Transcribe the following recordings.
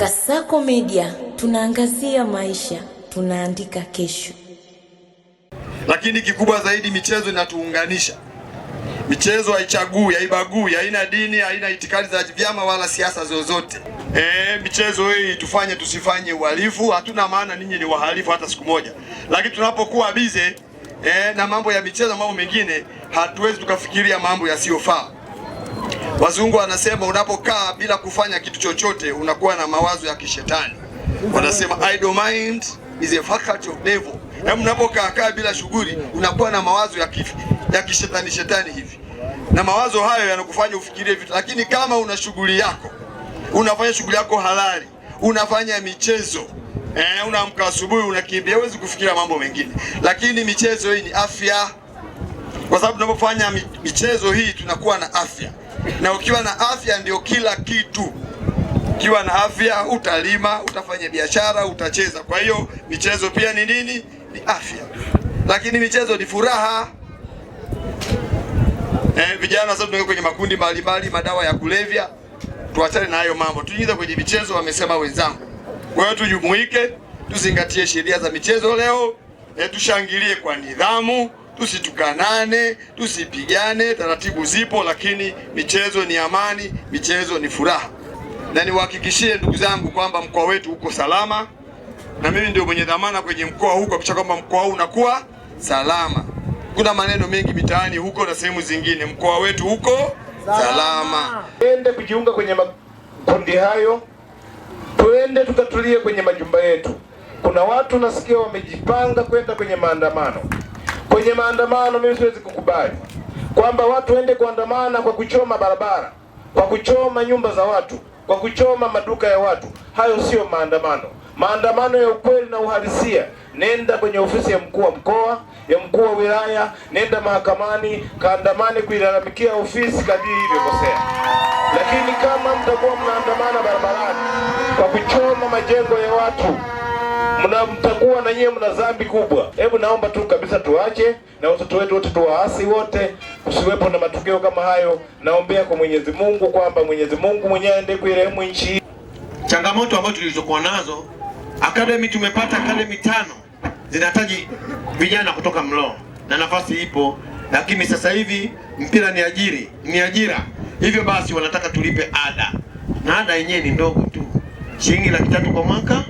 Kasako Media, tunaangazia maisha, tunaandika kesho. Lakini kikubwa zaidi, michezo inatuunganisha. Michezo haichagui, haibagui, haina dini, haina itikadi za vyama wala siasa zozote. Michezo hii tufanye tusifanye uhalifu, hatuna maana ninyi ni wahalifu hata siku moja. Lakini tunapokuwa bize na mambo ya michezo, mambo mengine, hatuwezi tukafikiria mambo yasiyofaa. Wazungu wanasema unapokaa bila kufanya kitu chochote unakuwa na mawazo ya kishetani. Wanasema idle mind is a faculty of devil. Na unapokaa bila shughuli unakuwa na mawazo ya kishetani hivi. Na mawazo hayo yanakufanya ufikirie vitu. Lakini kama una shughuli yako, unafanya shughuli yako halali, unafanya michezo, unaamka asubuhi unakimbia, huwezi kufikiria mambo mengine. Lakini michezo hii ni afya. Kwa sababu tunapofanya michezo hii tunakuwa na afya. Na ukiwa na afya ndio kila kitu. Ukiwa na afya utalima, utafanya biashara, utacheza. Kwa hiyo michezo pia ni nini? Ni afya. Lakini michezo ni furaha. Vijana sasa tunaweka kwenye makundi mbalimbali, madawa ya kulevya. Tuachane na hayo mambo. Tuingize kwenye michezo, wamesema wenzangu. Kwa hiyo tujumuike, tuzingatie sheria za michezo leo, tushangilie kwa nidhamu. Tusitukanane, tusipigane, taratibu zipo, lakini michezo ni amani, michezo ni furaha. Na niwahakikishie ndugu zangu kwamba mkoa wetu uko salama, na mimi ndio mwenye dhamana kwenye mkoa huu kuhakikisha kwamba mkoa huu unakuwa salama. Kuna maneno mengi mitaani huko na sehemu zingine, mkoa wetu uko salama. Tuende kujiunga kwenye makundi hayo, tuende tukatulie kwenye majumba yetu. Kuna watu nasikia wamejipanga kwenda kwenye maandamano. Kwenye maandamano mimi siwezi kukubali kwamba watu waende kuandamana kwa kuchoma barabara, kwa kuchoma nyumba za watu, kwa kuchoma maduka ya watu. Hayo sio maandamano. Maandamano ya ukweli na uhalisia, nenda kwenye ofisi ya mkuu wa mkoa, ya mkuu wa wilaya, nenda mahakamani, kaandamane kuilalamikia ofisi kadiri ilivyokosea. Lakini kama mtakuwa mnaandamana barabarani kwa kuchoma majengo ya watu, mtakuwa na nyie mna dhambi kubwa. Hebu naomba tu kabisa tuache, na watoto wetu wote tuwaasi wote, usiwepo na matukio kama hayo. Naombea kwa Mwenyezi Mungu kwamba Mwenyezi Mungu mwenyewe aende kuirehemu nchi. Changamoto ambazo tulizokuwa nazo, academy tumepata academy 5 zinahitaji vijana kutoka Mlowo na nafasi ipo, lakini sasa hivi mpira ni ajira. Hivyo basi wanataka tulipe ada, na ada yenyewe ni ndogo tu, shilingi 300 kwa mwaka,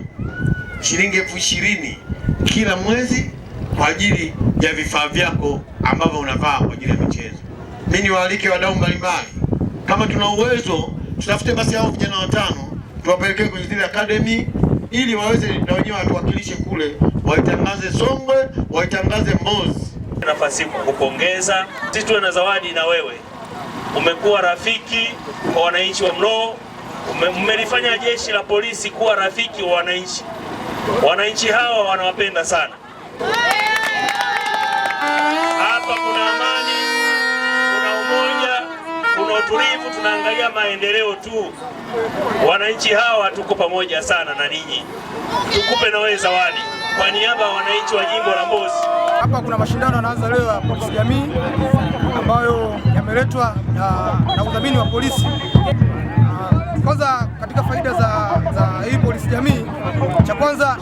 shilingi 20,000 kila mwezi kwa ajili ya vifaa vyako ambavyo unavaa kwa ajili ya michezo. Mimi niwaalike wadau mbalimbali, kama tuna uwezo tutafute basi hao vijana 5 tuwapelekee kwenye zile academy ili waweze na wenyewe watuwakilishe kule, waitangaze Songwe, waitangaze Mbozi. Nafasi kukupongeza, sisi tuwe na zawadi na wewe. Umekuwa rafiki kwa wananchi wa Mlowo, umelifanya jeshi la polisi kuwa rafiki wa wananchi. Wananchi hawa wanawapenda sana. Hapa kuna amani, kuna umoja, kuna utulivu, tunaangalia maendeleo tu. Wananchi hawa tuko pamoja sana na ninyi. Tukupe na wewe zawadi kwa niaba ya wananchi wa jimbo la Mbozi. Hapa kuna mashindano yanaanza leo ya polisi jamii ambayo yameletwa na udhamini wa polisi. Kwanza katika faida za hii polisi jamii, cha kwanza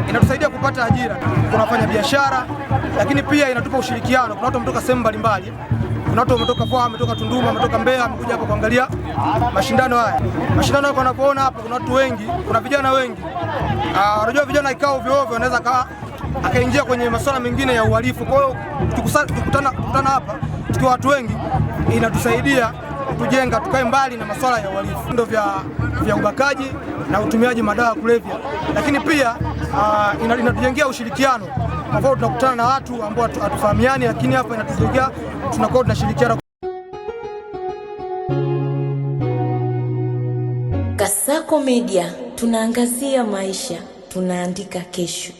inatusaidia kupata ajira. Tunafanya biashara, lakini pia inatupa ushirikiano. Kuna watu wametoka sehemu mbalimbali. Kuna watu wametoka Vwa, wametoka Tunduma, wametoka Mbeya, wamekuja hapa kuangalia mashindano haya. Mashindano haya wanapoona hapa kuna watu wengi, kuna vijana wengi. Unajua vijana ikao ovyo ovyo anaweza akaingia kwenye masuala mengine ya uhalifu. Kwa hiyo tukikutana hapa tukiwa watu wengi inatusaidia kujenga, tukae mbali na masuala ya uhalifu, ndio vya ubakaji na utumiaji madawa ya kulevya. Lakini pia inatujengea ushirikiano. Kwa sababu tunakutana na watu ambao hatufahamiani, lakini hapa inatujengea, tunakuwa tunashirikiana. Kasako Media, tunaangazia maisha, tunaandika kesho.